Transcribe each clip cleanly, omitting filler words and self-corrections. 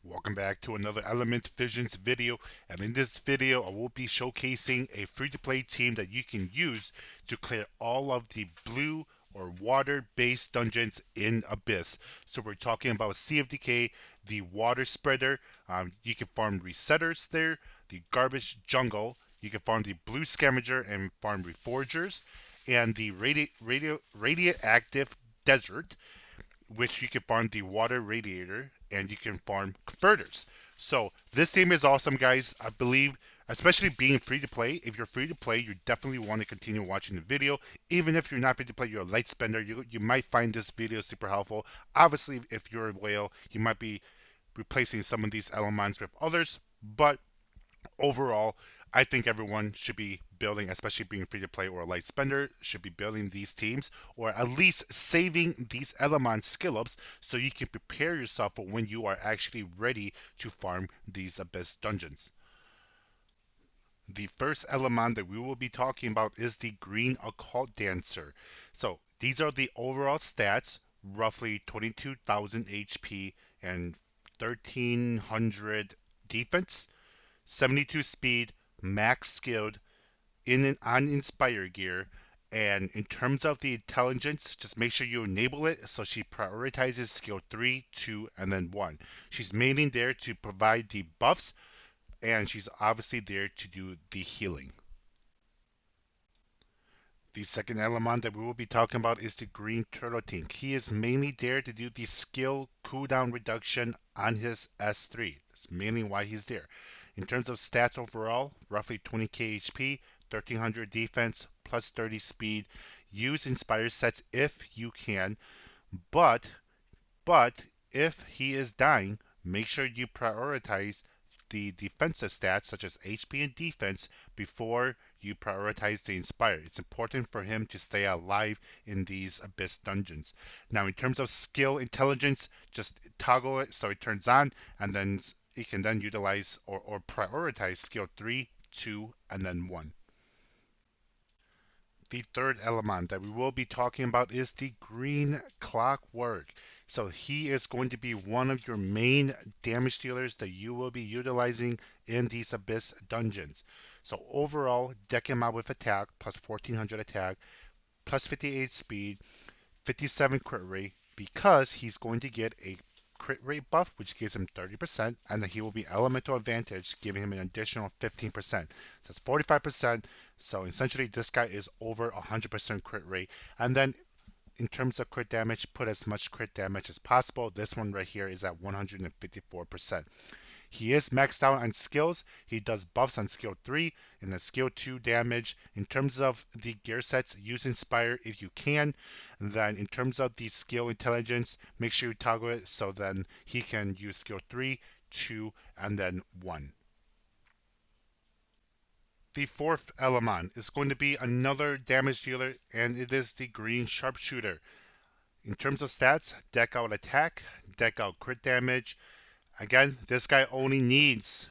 Welcome back to another Element Visions video, and in this video I will be showcasing a free-to-play team that you can use to clear all of the blue or water-based dungeons in Abyss. So we're talking about CFDK, the Water Spreader. You can farm Resetters there, the Garbage Jungle. You can farm the Blue Scavenger and farm Reforgers, and the Radioactive Desert, which you can farm the water radiator and you can farm converters. So this team is awesome, guys. I believe, especially being free to play. If you're free to play, you definitely want to continue watching the video. Even if you're not free to play, you're a light spender. You might find this video super helpful. Obviously, if you're a whale, you might be replacing some of these elements with others. But overall, I think everyone should be building, especially being free to play or a light spender, should be building these teams or at least saving these element skill ups so you can prepare yourself for when you are actually ready to farm these abyss dungeons. The first element that we will be talking about is the green occult dancer. So these are the overall stats, roughly 22,000 HP and 1300 defense, 72 speed, max skilled, in and on Inspire gear. And in terms of the intelligence, just make sure you enable it so she prioritizes skill 3, 2, and then 1. She's mainly there to provide the buffs, and she's obviously there to do the healing. The second element that we will be talking about is the Green Turtle Tank. He is mainly there to do the skill cooldown reduction on his S3. That's mainly why he's there. In terms of stats overall, roughly 20k HP, 1300 defense, plus 30 speed. Use Inspire sets if you can, but if he is dying, make sure you prioritize the defensive stats such as HP and defense before you prioritize the Inspire. It's important for him to stay alive in these Abyss dungeons. Now, in terms of skill intelligence, just toggle it so it turns on, and then you can then utilize or prioritize skill 3, 2, and then 1. The third element that we will be talking about is the green clockwork. So he is going to be one of your main damage dealers that you will be utilizing in these abyss dungeons. So overall, deck him out with attack plus 1400 attack, plus 58 speed, 57 crit rate, because he's going to get a crit rate buff, which gives him 30%, and then he will be elemental advantage, giving him an additional 15%. So that's 45%. So essentially, this guy is over 100% crit rate. And then in terms of crit damage, put as much crit damage as possible. This one right here is at 154%. He is maxed out on skills. He does buffs on skill 3 and the skill 2 damage. In terms of the gear sets, use Inspire if you can. And then in terms of the skill intelligence, make sure you toggle it so then he can use skill 3, 2, and then 1. The fourth element is going to be another damage dealer, and it is the green sharpshooter. In terms of stats, deck out attack, deck out crit damage. Again, this guy only needs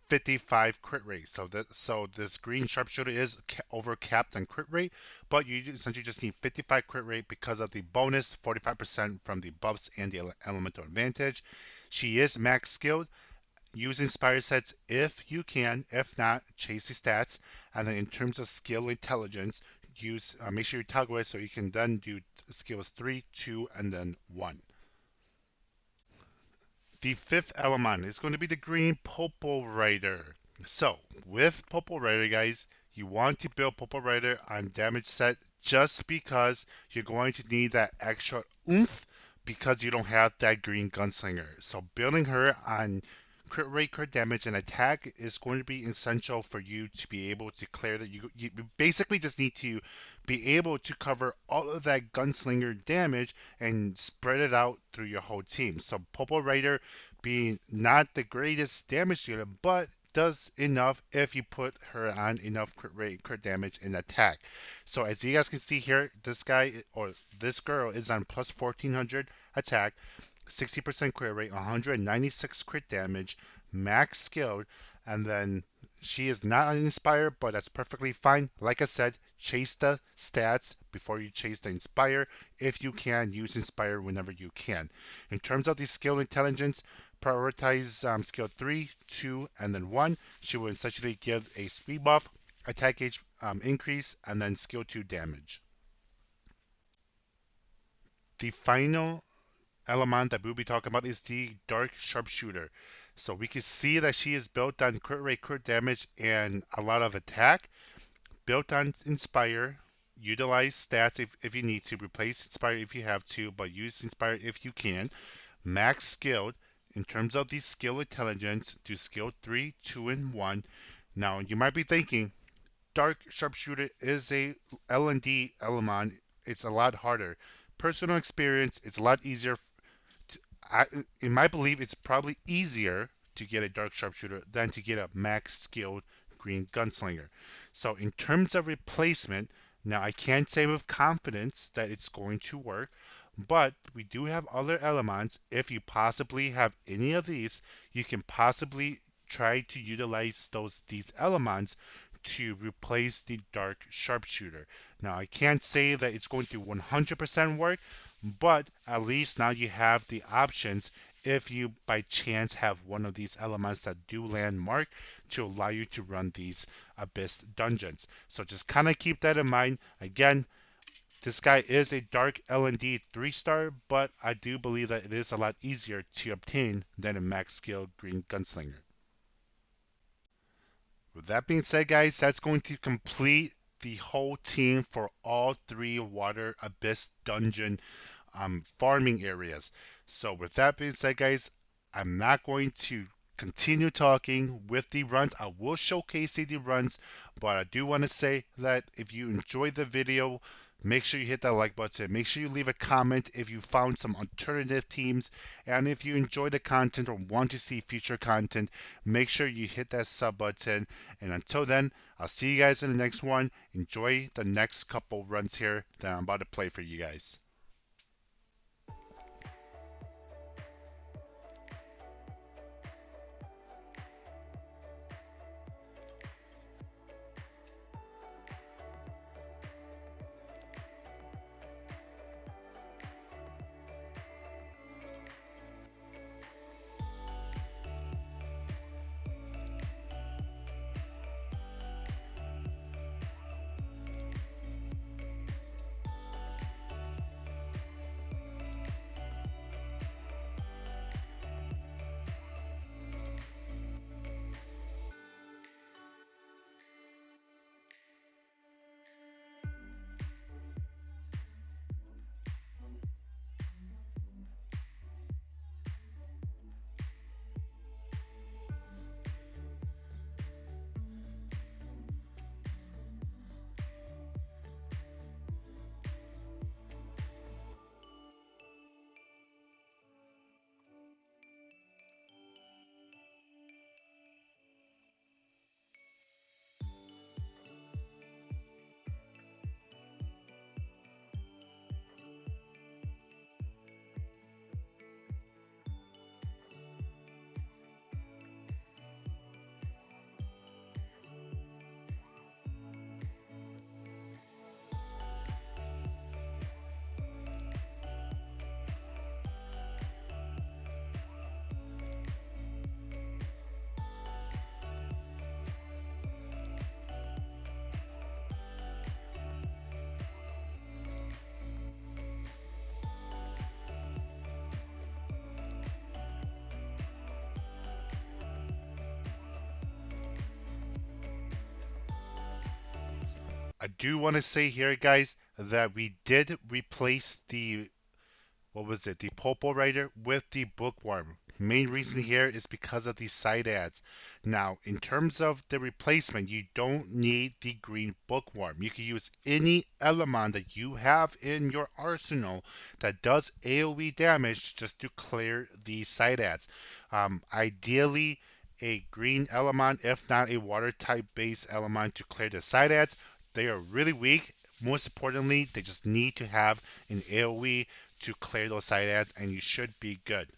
55 crit rate. So this green sharpshooter is over capped on crit rate, but you essentially just need 55 crit rate because of the bonus 45% from the buffs and the elemental advantage. She is max skilled. Use Inspire sets if you can. If not, chase the stats. And then in terms of skill intelligence, use make sure you toggle it so you can then do skills 3, 2, and then 1. The fifth element is going to be the green Popo Rider. So, with Popo Rider, guys, you want to build Popo Rider on damage set just because you're going to need that extra oomph because you don't have that green gunslinger. So, building her on crit rate, crit damage, and attack is going to be essential for you to be able to clear that. You basically just need to be able to cover all of that gunslinger damage and spread it out through your whole team. So Popo Rider being not the greatest damage dealer, but does enough if you put her on enough crit rate, crit damage, and attack. So as you guys can see here, this guy or this girl is on plus 1400 attack, 60% crit rate, 196 crit damage, max skilled, and then she is not uninspired, but that's perfectly fine. Like I said, chase the stats before you chase the Inspire. If you can, use Inspire whenever you can. In terms of the skill intelligence, prioritize skill 3, 2, and then 1. She will essentially give a speed buff, attack gauge increase, and then skill 2 damage. The final element that we'll be talking about is the Dark Sharpshooter. So we can see that she is built on crit rate, crit damage, and a lot of attack. Built on Inspire. Utilize stats if you need to. Replace Inspire if you have to, but use Inspire if you can. Max skilled. In terms of the skill intelligence, do skill 3, 2, and 1. Now, you might be thinking, Dark Sharpshooter is a L&D element. It's a lot harder. Personal experience, it's a lot easier. In my belief, it's probably easier to get a Dark Sharpshooter than to get a max skilled Green Gunslinger. So in terms of replacement, now I can't say with confidence that it's going to work, but we do have other elements. If you possibly have any of these, you can possibly try to utilize these elements to replace the Dark Sharpshooter. Now I can't say that it's going to 100% work, but at least now you have the options if you by chance have one of these elements that do landmark to allow you to run these Abyss dungeons. So just kind of keep that in mind. Again, this guy is a Dark L&D 3-star, but I do believe that it is a lot easier to obtain than a max skill Green Gunslinger. With that being said, guys, that's going to complete the whole team for all 3 Water Abyss dungeon farming areas. So with that being said, guys, I'm not going to continue talking with the runs. I will showcase the runs, but I do want to say that if you enjoyed the video, make sure you hit that like button. Make sure you leave a comment if you found some alternative teams. And if you enjoy the content or want to see future content, make sure you hit that sub button. And until then, I'll see you guys in the next one. Enjoy the next couple runs here that I'm about to play for you guys. I do want to say here, guys, that we did replace the what was it, the Popo writer with the bookworm. Main reason here is because of the side ads. Now, in terms of the replacement, you don't need the green bookworm. You can use any element that you have in your arsenal that does AoE damage just to clear the side ads. Ideally, a green element, if not a water type base element to clear the side ads. They are really weak. Most importantly, they just need to have an AoE to clear those side ads, and you should be good.